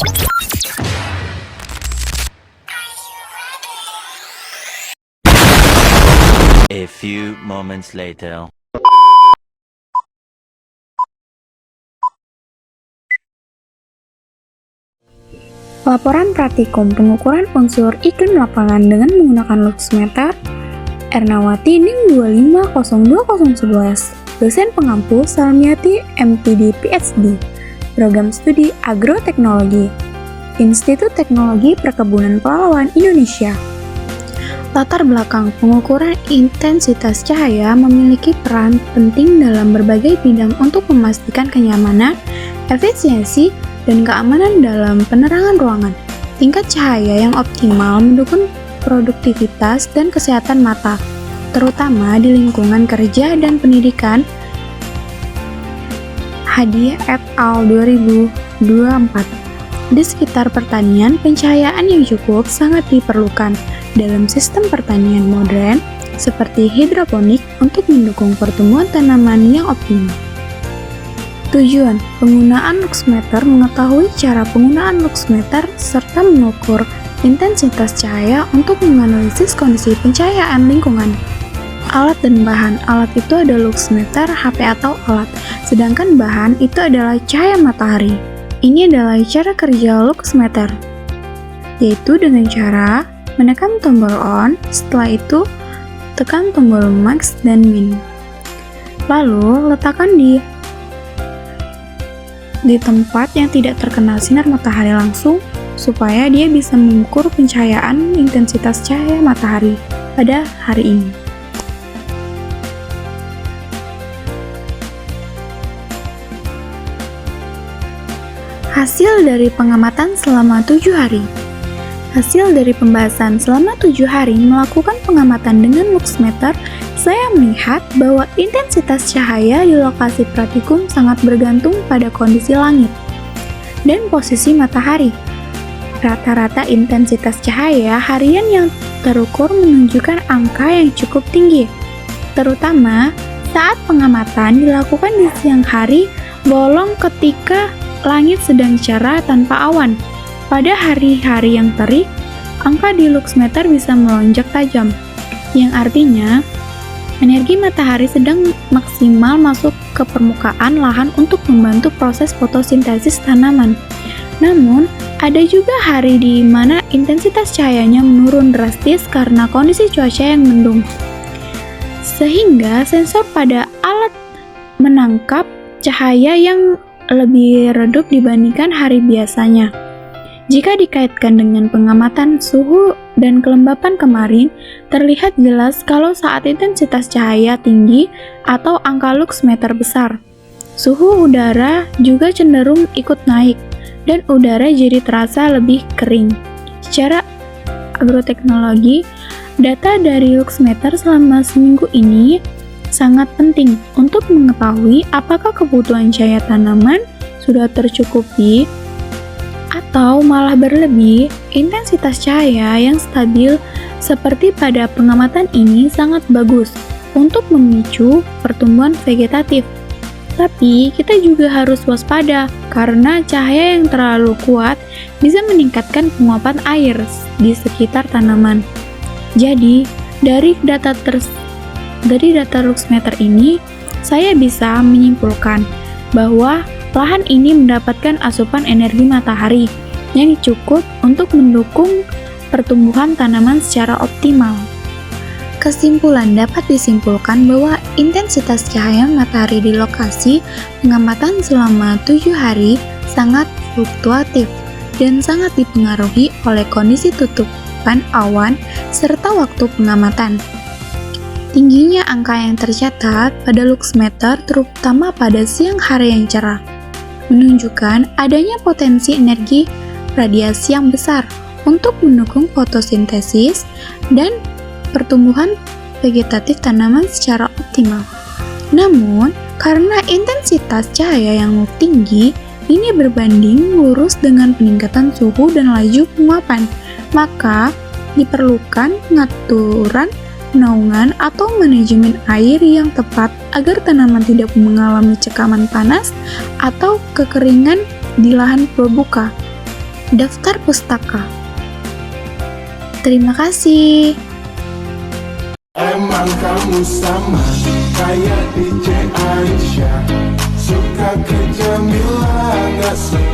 A few moments later. Laporan praktikum pengukuran unsur iklim lapangan dengan menggunakan luxmeter Ernawati NIM 2502011, dosen pengampu Salmiati MPD PhD, Program Studi Agroteknologi, Institut Teknologi Perkebunan Pelalawan Indonesia. Latar belakang pengukuran intensitas cahaya memiliki peran penting dalam berbagai bidang untuk memastikan kenyamanan, efisiensi, dan keamanan dalam penerangan ruangan. Tingkat cahaya yang optimal mendukung produktivitas dan kesehatan mata, terutama di lingkungan kerja dan pendidikan. Hadiah et al. 2024. Di sekitar pertanian, pencahayaan yang cukup sangat diperlukan dalam sistem pertanian modern seperti hidroponik untuk mendukung pertumbuhan tanaman yang optimal. Tujuan penggunaan luxmeter: mengetahui cara penggunaan luxmeter serta mengukur intensitas cahaya untuk menganalisis kondisi pencahayaan lingkungan. Alat dan bahan: alat itu adalah luxmeter, HP atau alat, sedangkan bahan itu adalah cahaya matahari. Ini adalah cara kerja luxmeter, yaitu dengan cara menekan tombol on, setelah itu tekan tombol max dan min. Lalu letakkan di tempat yang tidak terkena sinar matahari langsung supaya dia bisa mengukur pencahayaan intensitas cahaya matahari pada hari ini. Hasil dari pengamatan selama 7 hari. Hasil dari pembahasan selama 7 hari melakukan pengamatan dengan luxmeter, saya melihat bahwa intensitas cahaya di lokasi praktikum sangat bergantung pada kondisi langit dan posisi matahari. Rata-rata intensitas cahaya harian yang terukur menunjukkan angka yang cukup tinggi, terutama saat pengamatan dilakukan di siang hari bolong ketika langit sedang cerah tanpa awan. Pada hari-hari yang terik, angka di luxmeter bisa melonjak tajam, yang artinya energi matahari sedang maksimal masuk ke permukaan lahan untuk membantu proses fotosintesis tanaman. Namun, ada juga hari di mana intensitas cahayanya menurun drastis karena kondisi cuaca yang mendung, sehingga sensor pada alat menangkap cahaya yang lebih redup dibandingkan hari biasanya. Jika dikaitkan dengan pengamatan suhu dan kelembapan kemarin, terlihat jelas kalau saat intensitas cahaya tinggi atau angka luxmeter besar, suhu udara juga cenderung ikut naik dan udara jadi terasa lebih kering. Secara agroteknologi, data dari luxmeter selama seminggu ini sangat penting untuk mengetahui apakah kebutuhan cahaya tanaman sudah tercukupi atau malah berlebih. Intensitas cahaya yang stabil seperti pada pengamatan ini sangat bagus untuk memicu pertumbuhan vegetatif. Tapi kita juga harus waspada karena cahaya yang terlalu kuat bisa meningkatkan penguapan air di sekitar tanaman. Jadi, dari data luxmeter ini, saya bisa menyimpulkan bahwa lahan ini mendapatkan asupan energi matahari yang cukup untuk mendukung pertumbuhan tanaman secara optimal. Kesimpulan: dapat disimpulkan bahwa intensitas cahaya matahari di lokasi pengamatan selama 7 hari sangat fluktuatif dan sangat dipengaruhi oleh kondisi tutupan awan serta waktu pengamatan. Tingginya angka yang tercatat pada luxmeter, terutama pada siang hari yang cerah, menunjukkan adanya potensi energi radiasi yang besar untuk mendukung fotosintesis dan pertumbuhan vegetatif tanaman secara optimal. Namun, karena intensitas cahaya yang tinggi, ini berbanding lurus dengan peningkatan suhu dan laju penguapan, maka diperlukan pengaturan penaungan atau manajemen air yang tepat agar tanaman tidak mengalami cekaman panas atau kekeringan di lahan terbuka. daftar pustaka. Terima kasih. Emang kamu sama kayak DJ Aisyah, suka ke Jamila, gak suka